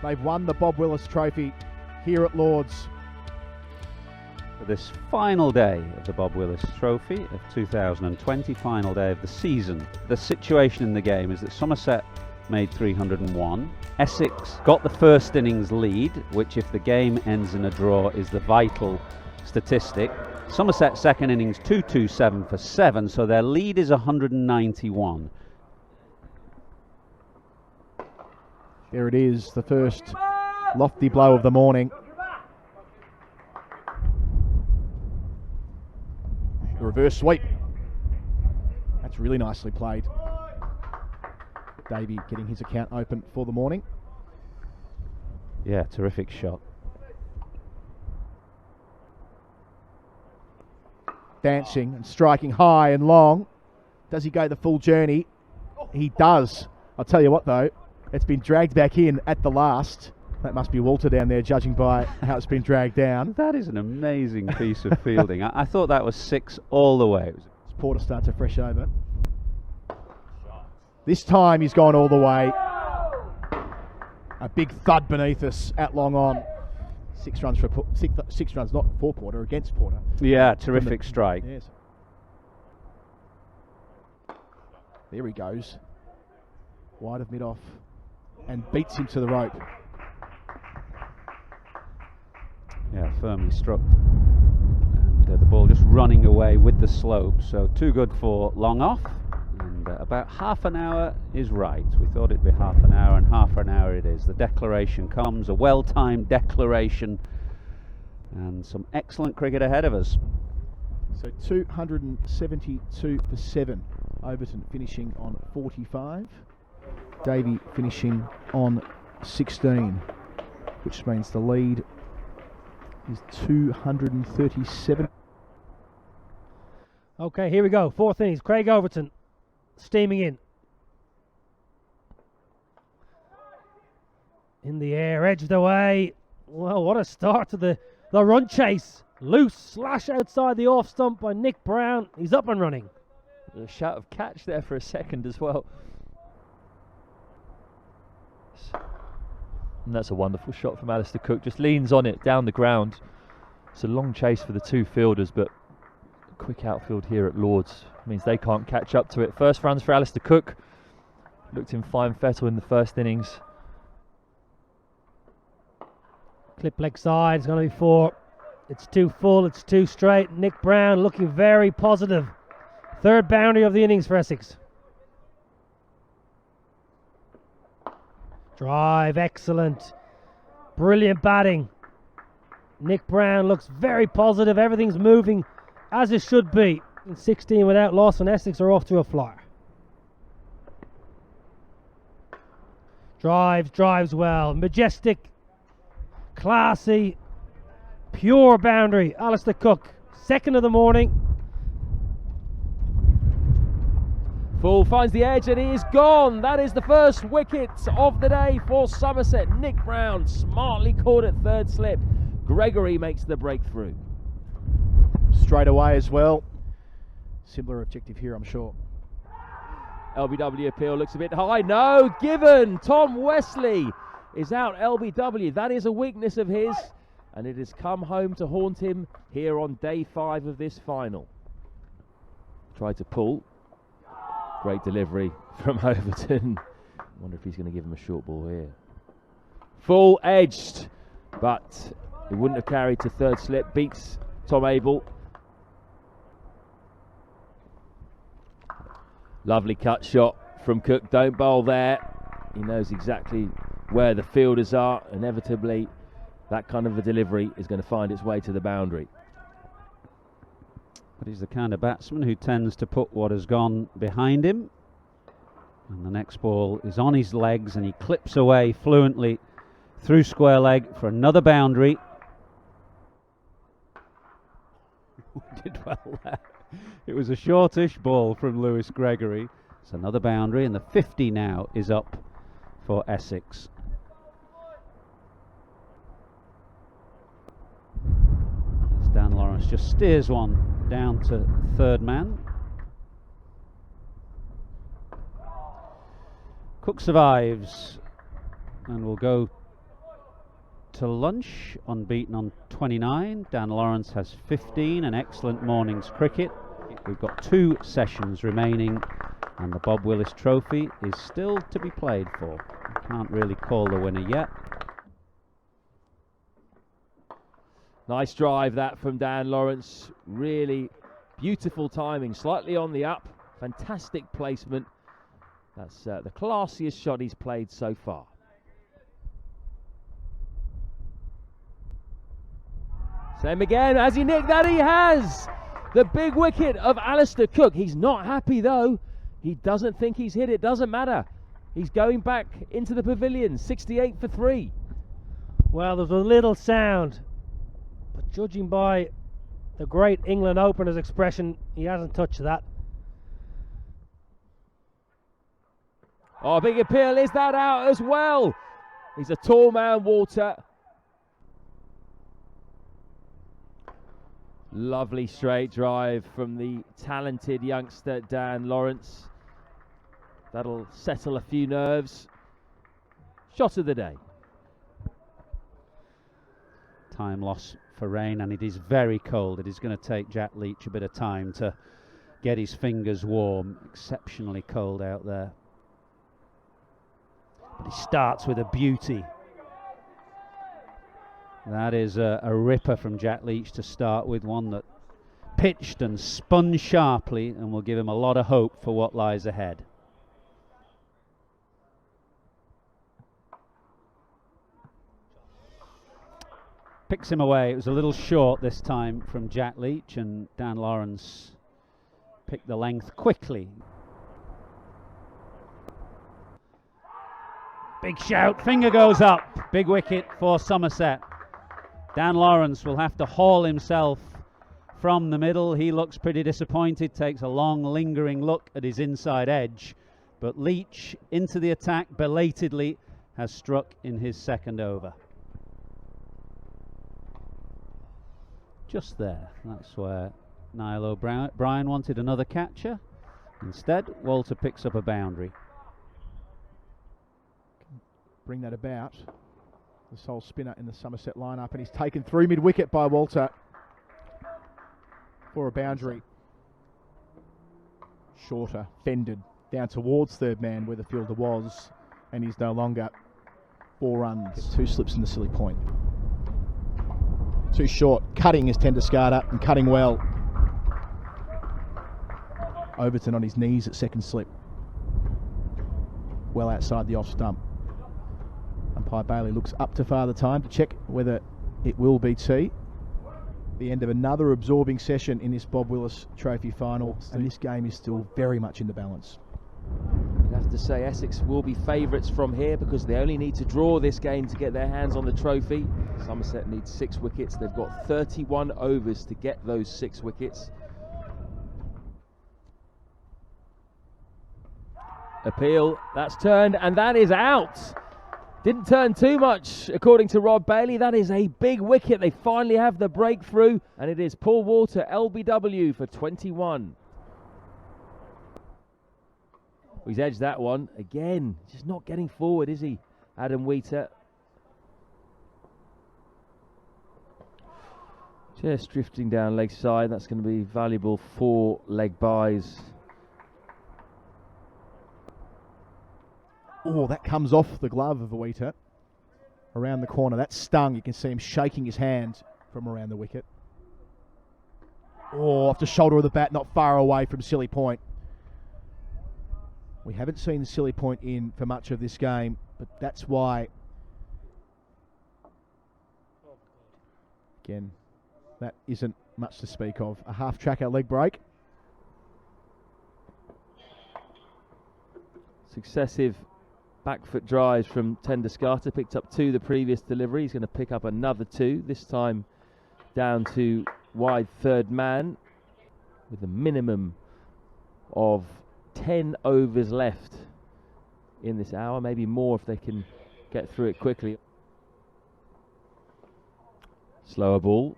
They've won the Bob Willis Trophy here at Lord's. For this final day of the Bob Willis Trophy of 2020, final day of the season. The situation in the game is that Somerset made 301. Essex got the first innings lead, which if the game ends in a draw is the vital statistic. Somerset second innings 227 for 7, so their lead is 191. There it is, the first lofty blow of the morning. The reverse sweep. That's really nicely played. Davey getting his account open for the morning. Yeah, terrific shot. Dancing and striking high and long. Does he go the full journey? He does. I'll tell you what though, it's been dragged back in at the last. That must be Walter down there judging by how it's been dragged down. That is an amazing piece of fielding. I thought that was 6 all the way. Porter starts a fresh over. This time he's gone all the way. A big thud beneath us at long on. 6 runs for 6 runs, not for Porter, against Porter. Yeah, terrific strike. Yes. There he goes. Wide of mid-off and beats him to the rope. Yeah, firmly struck. And the ball just running away with the slope. So too good for long off. And about half an hour is right. We thought it'd be half an hour, and half an hour it is. The declaration comes, a well-timed declaration, and some excellent cricket ahead of us. So 272 for 7. Overton finishing on 45. Davey finishing on 16, which means the lead is 237. Okay, here we go. 4th innings. Craig Overton steaming in. In the air, edged away. Well, what a start to the run chase. Loose slash outside the off stump by Nick Brown. He's up and running. A shout of catch there for a second as well. And that's a wonderful shot from Alistair Cook. Just leans on it down the ground. It's a long chase for the 2 fielders, but a quick outfield here at Lord's means they can't catch up to it. First runs for Alistair Cook. Looked in fine fettle in the first innings. Clip leg side. It's going to be 4. It's too full. It's too straight. Nick Brown looking very positive. 3rd boundary of the innings for Essex. Drive, excellent. Brilliant batting. Nick Brown looks very positive. Everything's moving as it should be. In 16 without loss, and Essex are off to a flyer. Drives well. Majestic, classy, pure boundary. Alistair Cook, 2nd of the morning. Full finds the edge and he is gone. That is the first wicket of the day for Somerset. Nick Brown smartly caught at 3rd slip. Gregory makes the breakthrough. Straight away as well. Similar objective here, I'm sure. LBW appeal looks a bit high. No, given. Tom Wesley is out LBW. That is a weakness of his, and it has come home to haunt him here on day 5 of this final. Tried to pull. Great delivery from Overton. Wonder if he's going to give him a short ball here. Full edged, but it wouldn't have carried to 3rd slip. Beats Tom Abel. Lovely cut shot from Cook. Don't bowl there. He knows exactly where the fielders are. Inevitably, that kind of a delivery is going to find its way to the boundary. But he's the kind of batsman who tends to put what has gone behind him. And the next ball is on his legs and he clips away fluently through square leg for another boundary. Did well there. It was a shortish ball from Lewis Gregory. It's another boundary, and the 50 now is up for Essex. As Dan Lawrence just steers one down to 3rd man. Cook survives and will go to lunch unbeaten on 29. Dan Lawrence has 15, an excellent morning's cricket. We've got 2 sessions remaining and the Bob Willis Trophy is still to be played for. Can't really call the winner yet. Nice drive that from Dan Lawrence. Really beautiful timing, slightly on the up. Fantastic placement. That's the classiest shot he's played so far. Same again. Has he nicked that? He has! The big wicket of Alistair Cook. He's not happy though. He doesn't think he's hit it. Doesn't matter. He's going back into the pavilion. 68 for 3. Well, there's a little sound, but judging by the great England opener's expression, he hasn't touched that. Oh, big appeal. Is that out as well? He's a tall man, Walter. Lovely straight drive from the talented youngster Dan Lawrence. That'll settle a few nerves. Shot of the day. Time loss for rain, and it is very cold. It is going to take Jack Leach a bit of time to get his fingers warm. Exceptionally cold out there. But he starts with a beauty. That is a ripper from Jack Leach to start with, one that pitched and spun sharply and will give him a lot of hope for what lies ahead. Picks him away. It was a little short this time from Jack Leach, and Dan Lawrence picked the length quickly. Big shout, finger goes up, big wicket for Somerset. Dan Lawrence will have to haul himself from the middle. He looks pretty disappointed, takes a long lingering look at his inside edge, but Leach into the attack belatedly has struck in his second over. Just there, that's where Niall O'Brien wanted another catcher. Instead, Walter picks up a boundary. Bring that about. The sole spinner in the Somerset lineup, and he's taken through mid-wicket by Walter for a boundary. Shorter, fended down towards third man where the fielder was, and he's no longer. 4 runs. 2 slips in the silly point. Too short. Cutting is Tenduscarter, and cutting well. Overton on his knees at second slip. Well outside the off stump. Umpire Bailey looks up to Father Time to check whether it will be T. The end of another absorbing session in this Bob Willis Trophy final, and this game is still very much in the balance. You'd have to say Essex will be favourites from here because they only need to draw this game to get their hands on the trophy. Somerset needs 6 wickets. They've got 31 overs to get those 6 wickets. Appeal, that's turned, and that is out. Didn't turn too much, according to Rob Bailey. That is a big wicket. They finally have the breakthrough, and it is Paul Walter, LBW, for 21. He's edged that one. Again, just not getting forward, is he, Adam Wheater? Just drifting down leg side. That's going to be valuable 4 leg byes. Oh, that comes off the glove of Wheater. Around the corner. That stung. You can see him shaking his hand from around the wicket. Oh, off the shoulder of the bat, not far away from silly point. We haven't seen the silly point in for much of this game, but that's why. Again, that isn't much to speak of. A half tracker leg break. Successive back foot drives from Tenduscarter. Picked up 2 the previous delivery. He's going to pick up another 2, this time down to wide third man with a minimum of 10 overs left in this hour, maybe more if they can get through it quickly. Slower ball.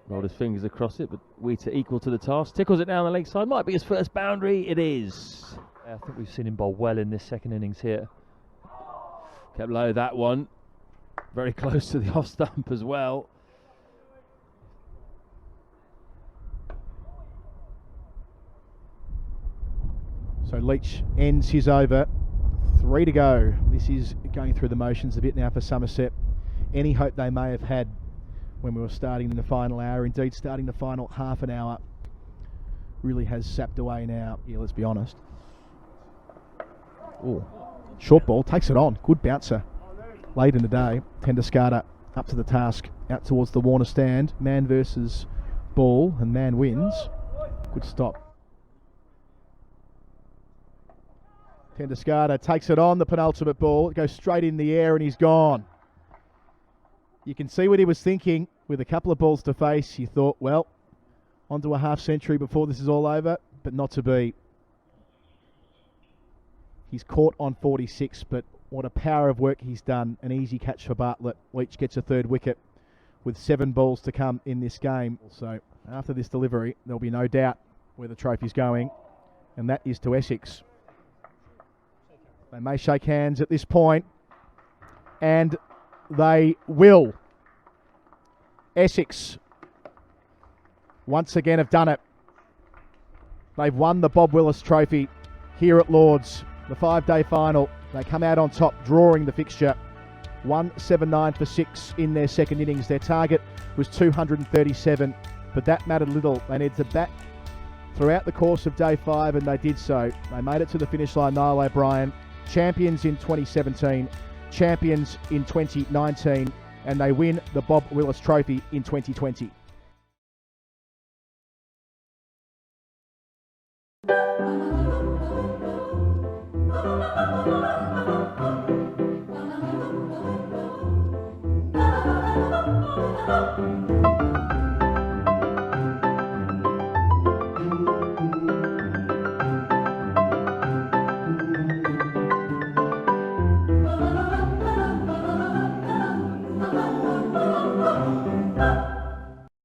Rolled his fingers across it, but Wheater equal to the task. Tickles it down the leg side. Might be his first boundary. It is. Yeah, I think we've seen him bowl well in this second innings here. Kept low that one. Very close to the off stump as well. So Leach ends his over. 3 to go. This is going through the motions a bit now for Somerset. Any hope they may have had when we were starting in the final hour, indeed starting the final half an hour, really has sapped away now. Yeah, let's be honest. Oh, short ball, takes it on. Good bouncer. Late in the day, Tendescada up to the task, out towards the Warner stand. Man versus ball, and man wins. Good stop. Tendescada takes it on, the penultimate ball. It goes straight in the air and he's gone. You can see what he was thinking with a couple of balls to face. He thought, well, onto a half century before this is all over, but not to be. He's caught on 46, but what a power of work he's done. An easy catch for Bartlett. Leach gets a third wicket with 7 balls to come in this game. So after this delivery, there'll be no doubt where the trophy's going, and that is to Essex. They may shake hands at this point, and they will. Essex once again have done it. They've won the Bob Willis Trophy here at Lord's, the 5-day final. They come out on top, drawing the fixture. 179 for 6 in their second innings. Their target was 237, but that mattered little. They needed to bat throughout the course of day 5, and they did so. They made it to the finish line. Niall O'Brien, champions in 2017, champions in 2019, and they win the Bob Willis Trophy in 2020.